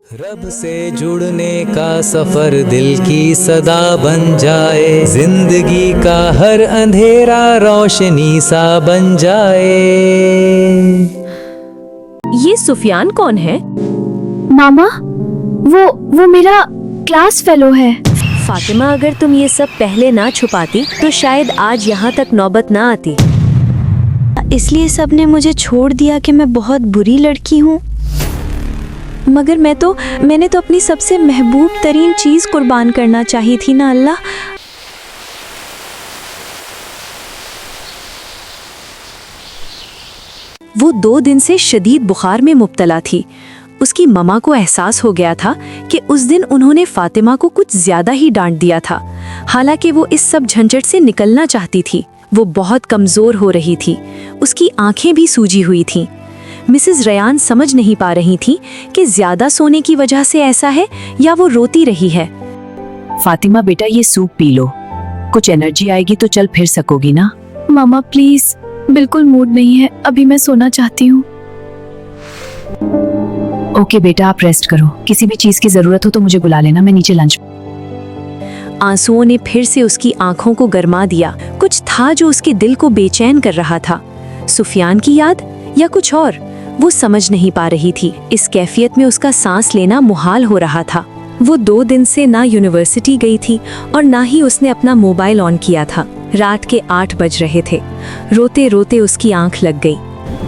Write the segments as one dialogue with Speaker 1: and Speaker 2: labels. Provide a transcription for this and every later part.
Speaker 1: रब से जुड़ने का सफर दिल की सदा बन जाए, जिंदगी का हर अंधेरा रोशनी सा बन जाए।
Speaker 2: ये सुफियान कौन है?
Speaker 3: मामा, वो मेरा क्लास फेलो है।
Speaker 2: फातिमा, अगर तुम ये सब पहले ना छुपाती तो शायद आज यहाँ तक नौबत ना आती।
Speaker 3: इसलिए सबने मुझे छोड़ दिया कि मैं बहुत बुरी लड़की हूँ। मगर मैंने तो अपनी सबसे महबूब तरीन चीज़ कुर्बान करना चाहिए थी ना अल्लाह।
Speaker 2: वो 2 दिन से शदीद बुखार में मुब्तला थी। उसकी ममा को एहसास हो गया था कि उस दिन उन्होंने फातिमा को कुछ ज्यादा ही डांट दिया था। हालांकि वो इस सब झंझट से निकलना चाहती थी। वो बहुत कमजोर हो रही थी, उसकी आंखें भी सूजी हुई थीं। मिसेस रयान समझ नहीं पा रही थी कि ज्यादा सोने की वजह से ऐसा है या वो रोती रही है।
Speaker 4: फातिमा बेटा, ये सूप पी लो, कुछ एनर्जी आएगी तो चल फिर सकोगी ना।
Speaker 3: मामा प्लीज, बिल्कुल मूड नहीं है, अभी मैं सोना चाहती हूँ।
Speaker 4: ओके बेटा, आप रेस्ट करो। किसी भी चीज की जरूरत हो तो मुझे बुला लेना, मैं नीचे लंच।
Speaker 2: आंसुओं ने फिर से उसकी आंखों को गरमा दिया। कुछ था जो उसके दिल को बेचैन कर रहा था। सुफियान की याद या कुछ और, वो समझ नहीं पा रही थी। इस कैफियत में उसका सांस लेना मुहाल हो रहा था। वो 2 दिन से ना यूनिवर्सिटी गई थी और ना ही उसने अपना मोबाइल ऑन किया था। रात के 8 बज रहे थे। रोते रोते उसकी आंख लग गई।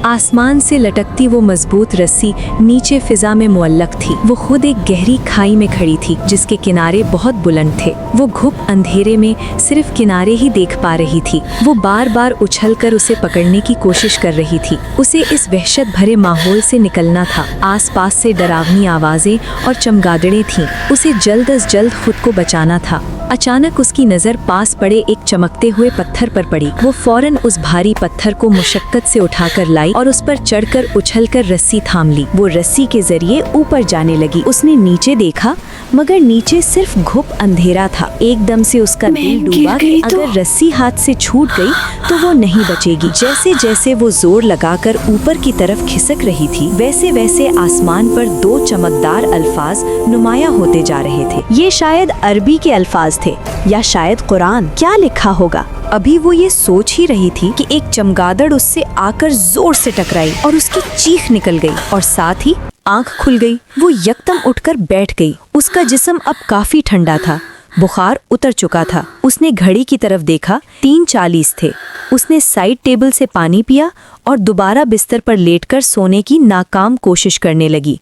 Speaker 2: आसमान से लटकती वो मजबूत रस्सी नीचे फिजा में मुअल्लक थी। वो खुद एक गहरी खाई में खड़ी थी जिसके किनारे बहुत बुलंद थे। वो घुप अंधेरे में सिर्फ किनारे ही देख पा रही थी। वो बार बार उछलकर उसे पकड़ने की कोशिश कर रही थी। उसे इस वहशत भरे माहौल से निकलना था। आसपास से डरावनी आवाजें और चमगादड़ें थीं। उसे जल्द अज जल्द खुद को बचाना था। अचानक उसकी नजर पास पड़े एक चमकते हुए पत्थर पर पड़ी। वो फौरन उस भारी पत्थर को मुशक्कत से उठाकर लाई और उस पर चढ़कर उछलकर रस्सी थाम ली। वो रस्सी के जरिए ऊपर जाने लगी। उसने नीचे देखा, मगर नीचे सिर्फ घुप अंधेरा था। एकदम से उसका दिल डूबा कि अगर रस्सी हाथ से छूट गई तो वो नहीं बचेगी। जैसे जैसे वो जोर लगाकर ऊपर की तरफ खिसक रही थी, वैसे वैसे आसमान पर 2 चमकदार अल्फाज नुमाया होते जा रहे थे। ये शायद अरबी के अल्फाज थे या शायद कुरान। क्या लिखा होगा? अभी वो ये सोच ही रही थी कि एक चमगादड़ उससे आकर जोर से टकराई और उसकी चीख निकल गई और साथ ही आंख खुल गई। वो यकदम उठकर बैठ गई। उसका जिस्म अब काफी ठंडा था। बुखार उतर चुका था। उसने घड़ी की तरफ देखा, 3:40 थे। उसने साइड टेबल से पानी पिया और दोबारा बिस्तर पर लेटकर सोने की नाकाम कोशिश करने लगी।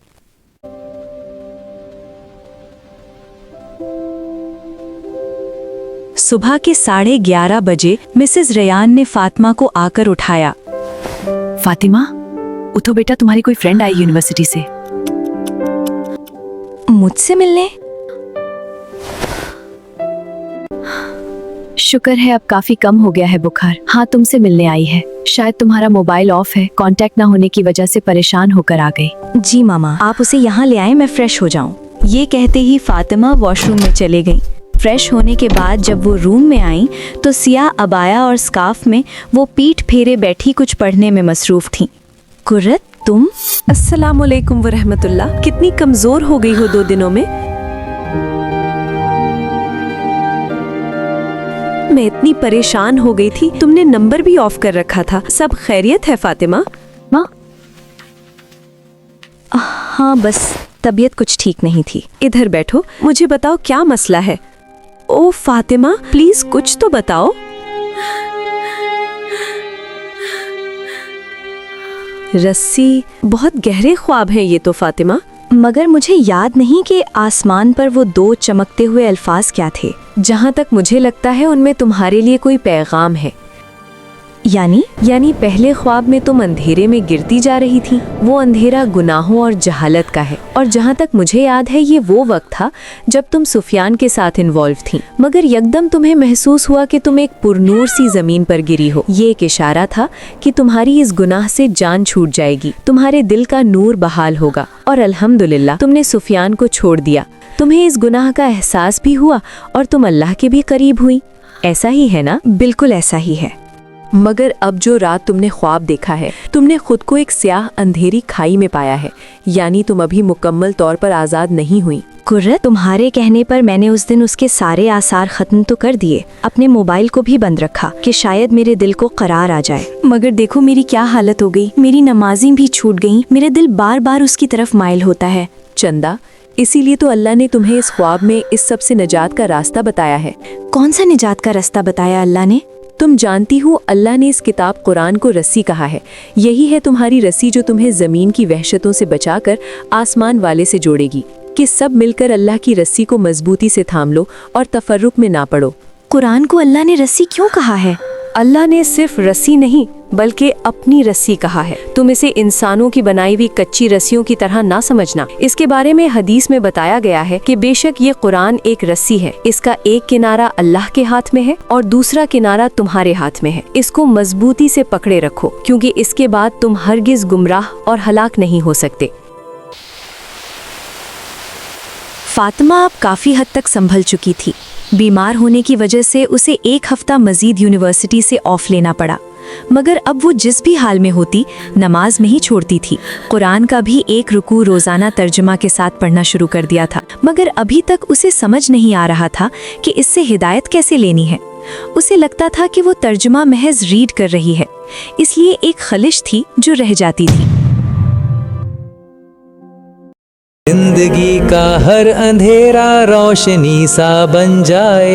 Speaker 2: सुबह के 11:30 बजे मिसेस रयान ने फातिमा को आकर उठाया।
Speaker 4: फातिमा उठो बेटा, तुम्हारी कोई फ्रेंड आई यूनिवर्सिटी से।
Speaker 3: मुझसे मिलने?
Speaker 4: शुक्र है अब काफी कम हो गया है बुखार। हाँ, तुमसे मिलने आई है। शायद तुम्हारा मोबाइल ऑफ है, कांटेक्ट ना होने की वजह से परेशान होकर आ गई।
Speaker 2: जी मामा, आप उसे यहाँ ले आए, मैं फ्रेश हो जाऊँ। ये कहते ही फातिमा वॉशरूम में चले गई। फ्रेश होने के बाद जब वो रूम में आई तो सियाह अबाया और स्कार्फ में वो पीठ फेरे बैठी कुछ पढ़ने में मसरूफ थीं। कुर्रत, तुम? अस्सलाम वालेकुम व रहमतुल्लाह। कितनी कमजोर हो गई हो 2 दिनों में। मैं इतनी परेशान हो गई थी, तुमने नंबर भी ऑफ कर रखा था। सब खैरियत है फातिमा?
Speaker 4: माँ?
Speaker 2: हाँ, बस तबीयत कुछ ठीक नहीं थी। इधर बैठो, मुझे बताओ क्या मसला है। ओ फातिमा, प्लीज कुछ तो बताओ। रस्सी, बहुत गहरे ख्वाब हैं ये तो फातिमा। मगर मुझे याद नहीं कि आसमान पर वो 2 चमकते हुए अल्फाज क्या थे। जहाँ तक मुझे लगता है उनमें तुम्हारे लिए कोई पैगाम है। यानी पहले ख्वाब में तुम अंधेरे में गिरती जा रही थी। वो अंधेरा गुनाहों और जहालत का है। और जहाँ तक मुझे याद है ये वो वक्त था जब तुम सुफियान के साथ इन्वॉल्व थी। मगर यकदम तुम्हें महसूस हुआ कि तुम एक पुरनूर सी जमीन पर गिरी हो। ये एक इशारा था कि तुम्हारी इस गुनाह से जान छूट जाएगी, तुम्हारे दिल का नूर बहाल होगा। और अल्हम्दुलिल्लाह तुमने सुफियान को छोड़ दिया। तुम्हें इस गुनाह का एहसास भी हुआ और तुम अल्लाह के भी करीब हुई। ऐसा ही है ना? बिल्कुल ऐसा ही है। मगर अब जो रात तुमने ख्वाब देखा है, तुमने खुद को एक स्याह अंधेरी खाई में पाया है, यानी तुम अभी मुकम्मल तौर पर आज़ाद नहीं हुई।
Speaker 3: कुर्रत, तुम्हारे कहने पर मैंने उस दिन उसके सारे आसार खत्म तो कर दिए, अपने मोबाइल को भी बंद रखा कि शायद मेरे दिल को करार आ जाए। मगर देखो मेरी क्या हालत हो गई, मेरी नमाजें भी छूट गईं, मेरा दिल बार बार उसकी तरफ माइल होता है।
Speaker 2: चंदा, इसीलिए तो अल्लाह ने तुम्हें इस ख्वाब में इस सब से निजात का रास्ता बताया है।
Speaker 3: कौन सा निजात का रास्ता बताया अल्लाह ने?
Speaker 2: तुम जानती हो, अल्लाह ने इस किताब कुरान को रस्सी कहा है। यही है तुम्हारी रस्सी जो तुम्हें ज़मीन की वहशतों से बचाकर आसमान वाले से जोड़ेगी, कि सब मिलकर अल्लाह की रस्सी को मजबूती से थाम लो और तफर्रुक में ना पड़ो।
Speaker 3: कुरान को अल्लाह ने रस्सी क्यों कहा है?
Speaker 2: अल्लाह ने सिर्फ रस्सी नहीं बल्कि अपनी रस्सी कहा है। तुम इसे इंसानों की बनाई हुई कच्ची रस्सियों की तरह ना समझना। इसके बारे में हदीस में बताया गया है कि बेशक ये कुरान एक रस्सी है, इसका एक किनारा अल्लाह के हाथ में है और दूसरा किनारा तुम्हारे हाथ में है। इसको मजबूती से पकड़े रखो, क्योंकि इसके बाद तुम हरगिज गुमराह और हलाक नहीं हो सकते।
Speaker 3: फातिमा अब काफ़ी हद तक संभल चुकी थी। बीमार होने की वजह से उसे 1 हफ्ता मजीद यूनिवर्सिटी से ऑफ लेना पड़ा, मगर अब वो जिस भी हाल में होती नमाज नहीं छोड़ती थी। कुरान का भी 1 रुकू रोज़ाना तर्जुमा के साथ पढ़ना शुरू कर दिया था, मगर अभी तक उसे समझ नहीं आ रहा था कि इससे हिदायत कैसे लेनी है। उसे लगता था कि वो तर्जुमा महज रीड कर रही है, इसलिए एक खलिश थी जो रह जाती थी।
Speaker 1: जिंदगी का हर अंधेरा रोशनी सा बन जाए।